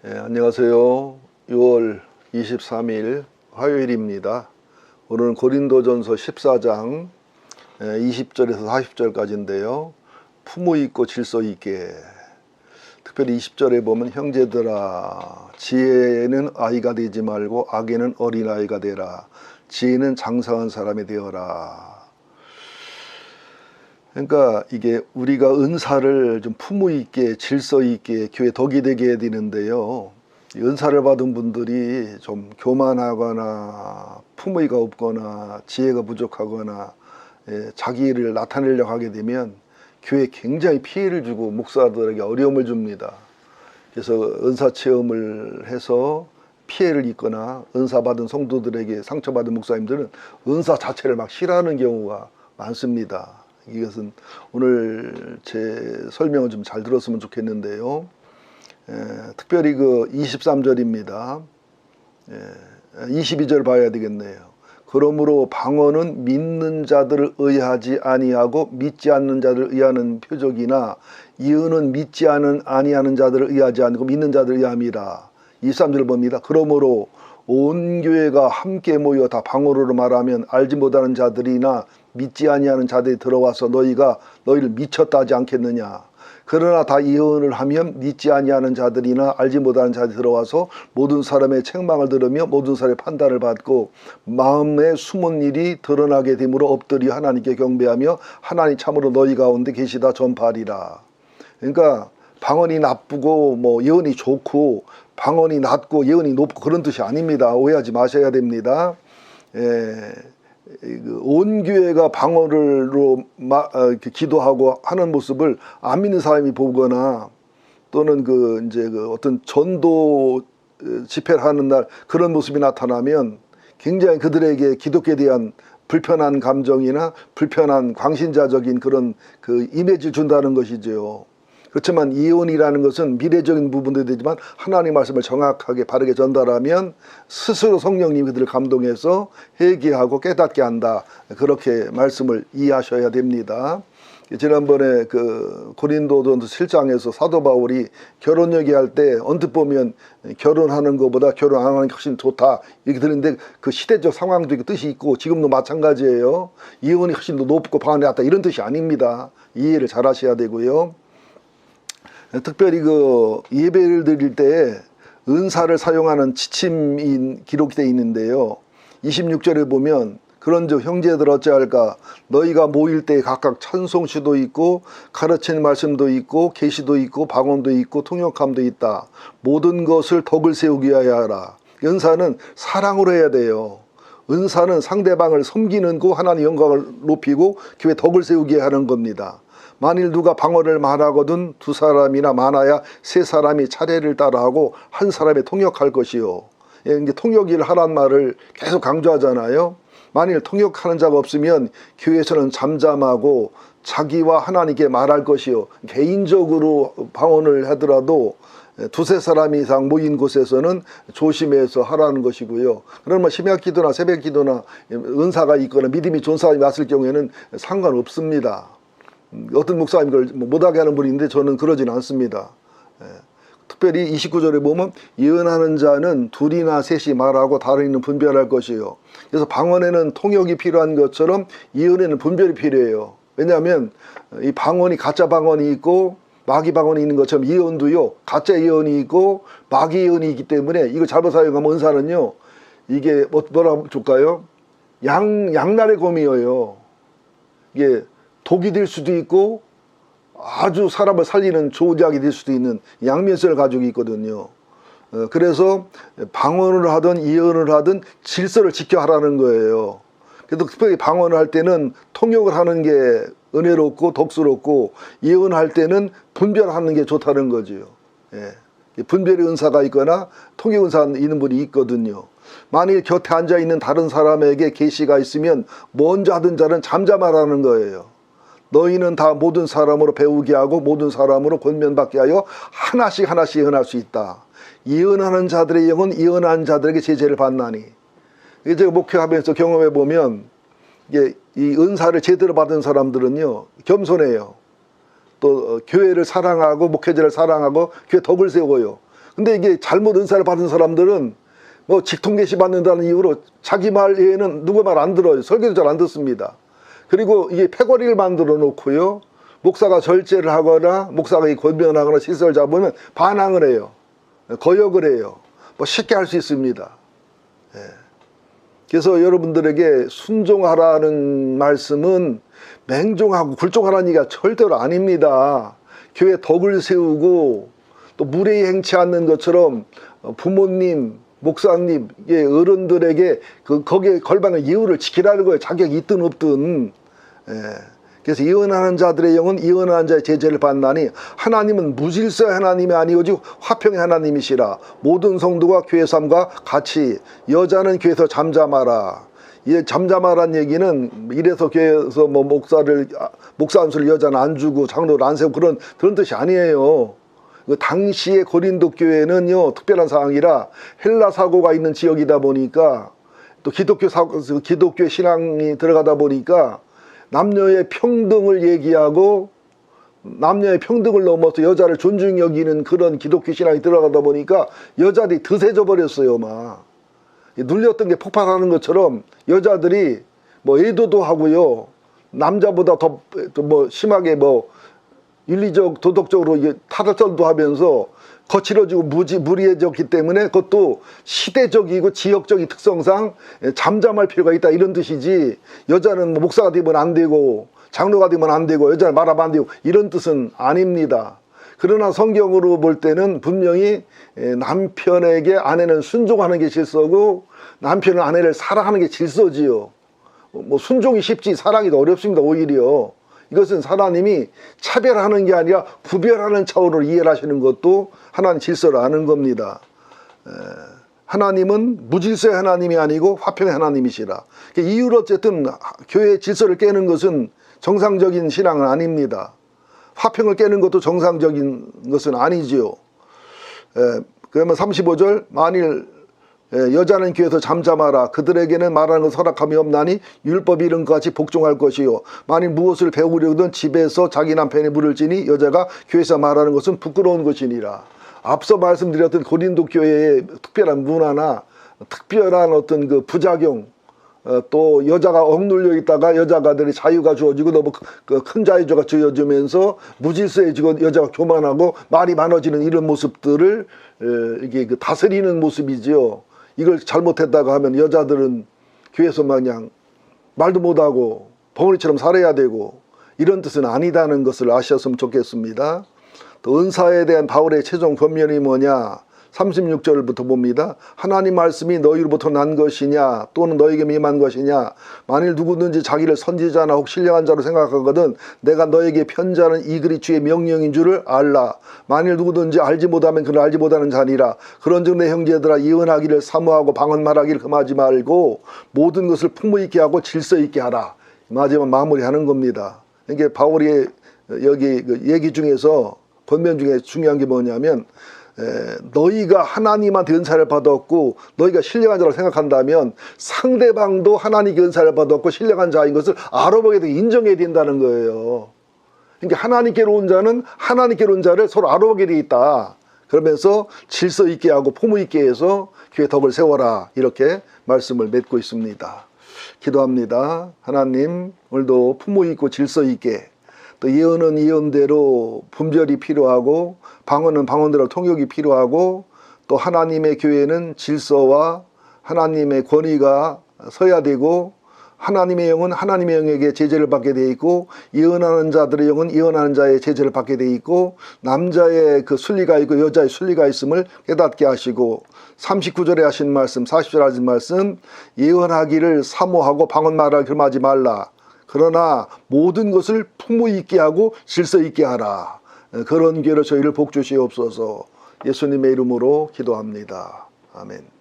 안녕하세요. 6월 23일 화요일입니다. 오늘은 고린도전서 14장 20절에서 40절까지인데요. 품위 있고 질서 있게, 특별히 20절에 보면 형제들아 지혜는 아이가 되지 말고 악에는 어린아이가 되라. 지혜는 장성한 사람이 되어라. 그러니까 이게 우리가 은사를 좀 품위 있게 질서 있게 교회 덕이 되게 해야 되는데요. 은사를 받은 분들이 좀 교만하거나 품위가 없거나 지혜가 부족하거나 자기를 나타내려고 하게 되면 교회에 굉장히 피해를 주고 목사들에게 어려움을 줍니다. 그래서 은사 체험을 해서 피해를 입거나 은사 받은 성도들에게 상처받은 목사님들은 은사 자체를 막 싫어하는 경우가 많습니다. 이것은 오늘 제 설명을 좀 잘 들었으면 좋겠는데요. 특별히 그 23절입니다. 22절 봐야 되겠네요. 그러므로 방언은 믿는 자들을 의하지 아니하고 믿지 않는 자들을 의하는 표적이나 이언은 믿지 아니하는 자들을 의하지 않고 믿는 자들을 의함이라. 23절 봅니다. 그러므로 온 교회가 함께 모여 다 방언으로 말하면 알지 못하는 자들이나 믿지 아니하는 자들이 들어와서 너희를 미쳤다 하지 않겠느냐. 그러나 다 예언을 하면 믿지 아니하는 자들이나 알지 못하는 자들이 들어와서 모든 사람의 책망을 들으며 모든 사람의 판단을 받고 마음에 숨은 일이 드러나게 되므로 엎드려 하나님께 경배하며 하나님 참으로 너희 가운데 계시다 전파하리라. 그러니까 방언이 나쁘고 뭐 예언이 좋고 방언이 낮고 예언이 높고 그런 뜻이 아닙니다. 오해하지 마셔야 됩니다. 온 교회가 방언으로 기도하고 하는 모습을 안 믿는 사람이 보거나 또는 어떤 전도 집회를 하는 날 그런 모습이 나타나면 굉장히 그들에게 기독교에 대한 불편한 감정이나 불편한 광신자적인 그런 그 이미지를 준다는 것이죠. 그렇지만 예언이라는 것은 미래적인 부분도 되지만 하나님의 말씀을 정확하게 바르게 전달하면 스스로 성령님이 그들을 감동해서 회개하고 깨닫게 한다. 그렇게 말씀을 이해하셔야 됩니다. 지난번에 그 고린도전서 7장에서 사도 바울이 결혼 얘기할 때 언뜻 보면 결혼하는 것보다 결혼 안 하는 게 훨씬 좋다 이렇게 들었는데 그 시대적 상황도 뜻이 있고 지금도 마찬가지예요. 예언이 훨씬 더 높고 방언이 낫다 이런 뜻이 아닙니다. 이해를 잘 하셔야 되고요. 특별히 그 예배를 드릴 때 은사를 사용하는 지침이 기록되어 있는데요. 26절에 보면 그런즉 형제들 어찌할까 너희가 모일 때 각각 찬송시도 있고 가르치는 말씀도 있고 계시도 있고 방언도 있고 통역함도 있다. 모든 것을 덕을 세우기 위하여 하라. 은사는 사랑으로 해야 돼요. 은사는 상대방을 섬기는 거 하나님 영광을 높이고 교회 덕을 세우게 하는 겁니다. 만일 누가 방언을 말하거든 두 사람이나 많아야 세 사람이 차례를 따라하고 한 사람이 통역할 것이요. 이제 통역을 하란 말을 계속 강조하잖아요. 만일 통역하는 자가 없으면 교회에서는 잠잠하고 자기와 하나님께 말할 것이요. 개인적으로 방언을 하더라도 두세 사람 이상 모인 곳에서는 조심해서 하라는 것이고요. 그러면 심야 기도나 새벽 기도나 은사가 있거나 믿음이 좋은 사람이 왔을 경우에는 상관없습니다. 어떤 목사님 그걸 못하게 하는 분이 있는데 저는 그러진 않습니다. 특별히 29절에 보면 예언하는 자는 둘이나 셋이 말하고 다른 이는 분별할 것이요. 그래서 방언에는 통역이 필요한 것처럼 예언에는 분별이 필요해요. 왜냐하면 이 방언이 가짜 방언이 있고 마귀 방언이 있는 것처럼 예언도요 가짜 예언이 있고 마귀 예언이 있기 때문에 이거 잘못 사용하면 은사는요 이게 뭐라고 줄까요? 양날의 검이에요. 이게 독이 될 수도 있고 아주 사람을 살리는 좋은 약이 될 수도 있는 양면성을 가지고 있거든요. 그래서 방언을 하든 예언을 하든 질서를 지켜 하라는 거예요. 그래도 특별히 방언을 할 때는 통역을 하는 게 은혜롭고 덕스럽고 예언할 때는 분별하는 게 좋다는 거죠. 분별의 은사가 있거나 통역 은사가 있는 분이 있거든요. 만일 곁에 앉아있는 다른 사람에게 계시가 있으면 먼저 하던 자는 잠잠하라는 거예요. 너희는 다 모든 사람으로 배우게 하고 모든 사람으로 권면받게 하여 하나씩 예언할 수 있다. 예언하는 자들의 영은 예언하는 자들에게 제재를 받나니. 제가 목회하면서 경험해 보면 이 은사를 제대로 받은 사람들은요 겸손해요. 또 교회를 사랑하고 목회자를 사랑하고 교회 덕을 세워요. 근데 이게 잘못 은사를 받은 사람들은 뭐 직통 계시 받는다는 이유로 자기 말 외에는 누구 말 안 들어요. 설교도 잘 안 듣습니다. 그리고 이게 패거리를 만들어 놓고요, 목사가 절제를 하거나 목사가 이 권면하거나 실수를 잡으면 반항을 해요. 거역을 해요. 뭐 쉽게 할 수 있습니다. 예. 그래서 여러분들에게 순종하라는 말씀은 맹종하고 굴종하라는 얘기가 절대로 아닙니다. 교회 덕을 세우고 또 무례히 행치 않는 것처럼 부모님, 목사님, 어른들에게 거기에 걸맞는 예우를 지키라는 거예요. 자격이 있든 없든. 예. 그래서 이언하는 자들의 영은 이언하는 자의 제재를 받나니 하나님은 무질서의 하나님이 아니오직 화평의 하나님이시라. 모든 성도가 교회 삶과 같이 여자는 교회에서 잠잠하라. 이 잠잠하라는 얘기는 이래서 교회에서 뭐 목사 안수를 여자는 안 주고 장로를 안 세우고 그런 뜻이 아니에요. 그 당시의 고린도 교회는요, 특별한 상황이라 헬라 사고가 있는 지역이다 보니까 또 기독교 신앙이 들어가다 보니까 남녀의 평등을 얘기하고 남녀의 평등을 넘어서 여자를 존중히 여기는 그런 기독교 신앙이 들어가다 보니까 여자들이 드세져 버렸어요. 막 눌렸던 게 폭발하는 것처럼 여자들이 뭐 애도도 하고요, 남자보다 더 뭐 심하게 뭐 윤리적 도덕적으로 타락질도 하면서 거칠어지고 무리해졌기 때문에 그것도 시대적이고 지역적인 특성상 잠잠할 필요가 있다, 이런 뜻이지, 여자는 뭐 목사가 되면 안 되고 장로가 되면 안 되고 여자는 말하면 안 되고 이런 뜻은 아닙니다. 그러나 성경으로 볼 때는 분명히 남편에게 아내는 순종하는 게 질서고 남편은 아내를 사랑하는 게 질서지요. 뭐 순종이 쉽지 사랑이 더 어렵습니다. 오히려 이것은 하나님이 차별하는 게 아니라 구별하는 차원으로 이해를 하시는 것도 하나님 질서를 아는 겁니다. 하나님은 무질서의 하나님이 아니고 화평의 하나님이시라. 이유로 어쨌든 교회의 질서를 깨는 것은 정상적인 신앙은 아닙니다. 화평을 깨는 것도 정상적인 것은 아니지요. 그러면 35절, 만일 여자는 교회에서 잠잠하라. 그들에게는 말하는 것 허락함이 없나니 율법이 이런 것 같이 복종할 것이요. 만일 무엇을 배우려거든 집에서 자기 남편의 물을 지니 여자가 교회에서 말하는 것은 부끄러운 것이니라. 앞서 말씀드렸던 고린도 교회의 특별한 문화나 특별한 어떤 그 부작용, 또 여자가 억눌려 있다가 여자가들이 자유가 주어지고 너무 큰 자유가 주어지면서 무질서해지고 여자가 교만하고 말이 많아지는 이런 모습들을 이게 다스리는 모습이지요. 이걸 잘못했다고 하면 여자들은 교회에서 마냥 말도 못하고 벙어리처럼 살아야 되고 이런 뜻은 아니다는 것을 아셨으면 좋겠습니다. 또 은사에 대한 바울의 최종 권면이 뭐냐, 36절부터 봅니다. 하나님 말씀이 너희로부터 난 것이냐 또는 너에게 임한 것이냐. 만일 누구든지 자기를 선지자나 혹 신령한 자로 생각하거든 내가 너에게 편지하는 이 글이 주의 명령인 줄을 알라. 만일 누구든지 알지 못하면 그를 알지 못하는 자니라. 그런즉 내 형제들아, 이언하기를 사모하고 방언 말하기를 금하지 말고 모든 것을 풍무 있게 하고 질서 있게 하라. 마지막 마무리하는 겁니다. 이게 바울이 여기 얘기 중에서 권면 중에 중요한 게 뭐냐면, 너희가 하나님한테 은사를 받았고 너희가 신령한 자라고 생각한다면 상대방도 하나님께 은사를 받았고 신령한 자인 것을 알아보게 되고 인정해야 된다는 거예요. 그러니까 하나님께로 온 자는 하나님께로 온 자를 서로 알아보게 돼 있다. 그러면서 질서 있게 하고 포무 있게 해서 교회 덕을 세워라, 이렇게 말씀을 맺고 있습니다. 기도합니다. 하나님, 오늘도 포무 있고 질서 있게, 또 예언은 예언대로 분별이 필요하고 방언은 방언대로 통역이 필요하고, 또 하나님의 교회는 질서와 하나님의 권위가 서야 되고, 하나님의 영은 하나님의 영에게 제재를 받게 돼 있고, 예언하는 자들의 영은 예언하는 자의 제재를 받게 돼 있고, 남자의 그 순리가 있고 여자의 순리가 있음을 깨닫게 하시고, 39절에 하신 말씀, 40절에 하신 말씀, 예언하기를 사모하고 방언 말하기를 금하지 말라. 그러나 모든 것을 풍무 있게 하고 질서 있게 하라. 그런 교회로 저희를 복 주시옵소서. 예수님의 이름으로 기도합니다. 아멘.